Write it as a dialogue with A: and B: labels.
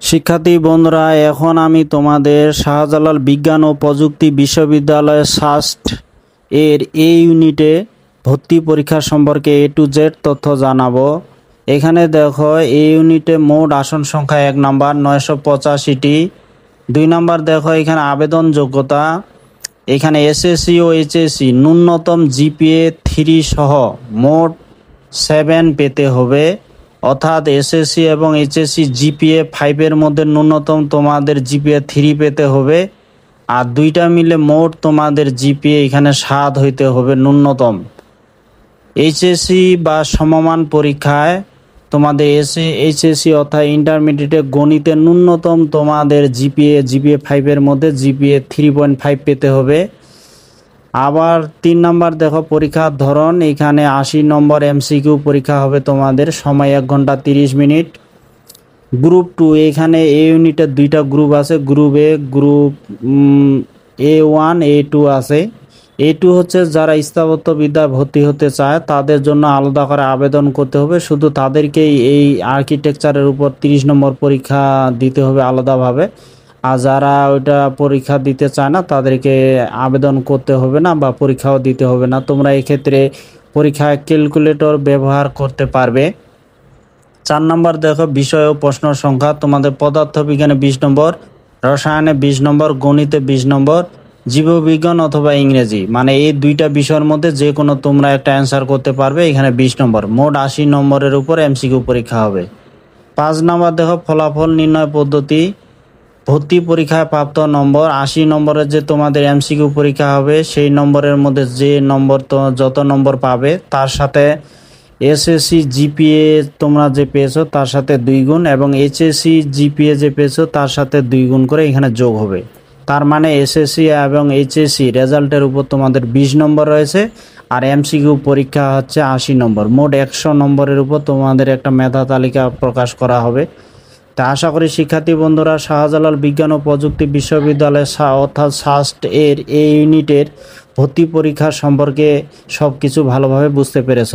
A: শিক্ষার্থী বন্ধুরা, এখন আমি তোমাদের শাহজালাল বিজ্ঞান ও প্রযুক্তি বিশ্ববিদ্যালয় সাস্ট এর ইউনিটে ভর্তি পরীক্ষা সম্পর্কে A to Z তথ্য জানাবো। এখানে দেখো ইউনিটে মোট আসন সংখ্যা 1 নাম্বার 985টি। 2 নাম্বার দেখো এখানে আবেদন যোগ্যতা, এখানে SSC ও HSC ন্যূনতম GPA 3 সহ মোট 7 পেতে হবে, অর্থাৎ SSC এবং HSC GPA 5 এর মধ্যে ন্যূনতম তোমাদের GPA 3 পেতে হবে, আর দুইটা মিলে মোট তোমাদের GPA এখানে 7 হইতে হবে ন্যূনতম। HSC বা সমমান পরীক্ষায় তোমাদের HSC অর্থাৎ ইন্টারমিডিয়েটে গণিতে ন্যূনতম তোমাদের GPA 5 এর মধ্যে GPA 3.5 পেতে হবে। আবার 3 নাম্বার দেখো পরীক্ষার ধরন, এখানে 80 নম্বর MCQ পরীক্ষা হবে তোমাদের, সময় 1 ঘন্টা 30 মিনিট। গ্রুপ 2, এখানে এই ইউনিটের দুইটা গ্রুপ আছে, গ্রুপ A1 A2 আছে। A2 হচ্ছে যারা স্থাপত্যবিদ্যায় ভর্তি হতে চায় তাদের জন্য আলাদা করে আবেদন করতে হবে, শুধু তাদেরকেই এই আর্কিটেকচারের উপর 30 নম্বর পরীক্ষা দিতে হবে আলাদাভাবে। আর যারা ওইটা পরীক্ষা দিতে চায় না তাদেরকে আবেদন করতে হবে না বা পরীক্ষাও দিতে হবে না। তোমরা এক্ষেত্রে পরীক্ষায় ক্যালকুলেটর ব্যবহার করতে পারবে। 4 নম্বর দেখো বিষয় ও প্রশ্ন সংখ্যা, তোমাদের পদার্থবিজ্ঞানে 20 নম্বর, রসায়নে 20 নম্বর, গণিতে 20 নম্বর, জীববিজ্ঞান অথবা ইংরেজি, মানে এই দুইটা বিষয়ের মধ্যে যে কোনো তোমরা একটা অ্যান্সার করতে পারবে। এখানে 20 নম্বর, মোট 80 নম্বরের উপর MCQ পরীক্ষা হবে। 5 নম্বর দেখো ফলাফল নির্ণয় পদ্ধতি, ভর্তি পরীক্ষায় প্রাপ্ত নম্বর 80 নম্বরের যে তোমাদের MCQ পরীক্ষা হবে সেই নম্বরের মধ্যে যে নম্বর যত নম্বর পাবে তার সাথে SSC GPA তোমরা যে পেয়েছো তার সাথে 2 গুণ এবং HSC GPA যে পেয়েছো তার সাথে 2 গুণ করে এখানে যোগ হবে। তার মানে SSC এবং HSC রেজাল্টের উপর তোমাদের 20 নম্বর রয়েছে, আর MCQ পরীক্ষা হচ্ছে 80 নম্বর। মোট 100 নম্বরের উপর তোমাদের একটা মেধা তালিকা প্রকাশ করা হবে। তা আশা করি শিক্ষার্থী বন্ধুরা শাহজালাল বিজ্ঞান ও প্রযুক্তি বিশ্ববিদ্যালয় অর্থাৎ সাস্ট এর এই ইউনিটের ভর্তি পরীক্ষা সম্পর্কে সব কিছু ভালোভাবে বুঝতে পেরেছ।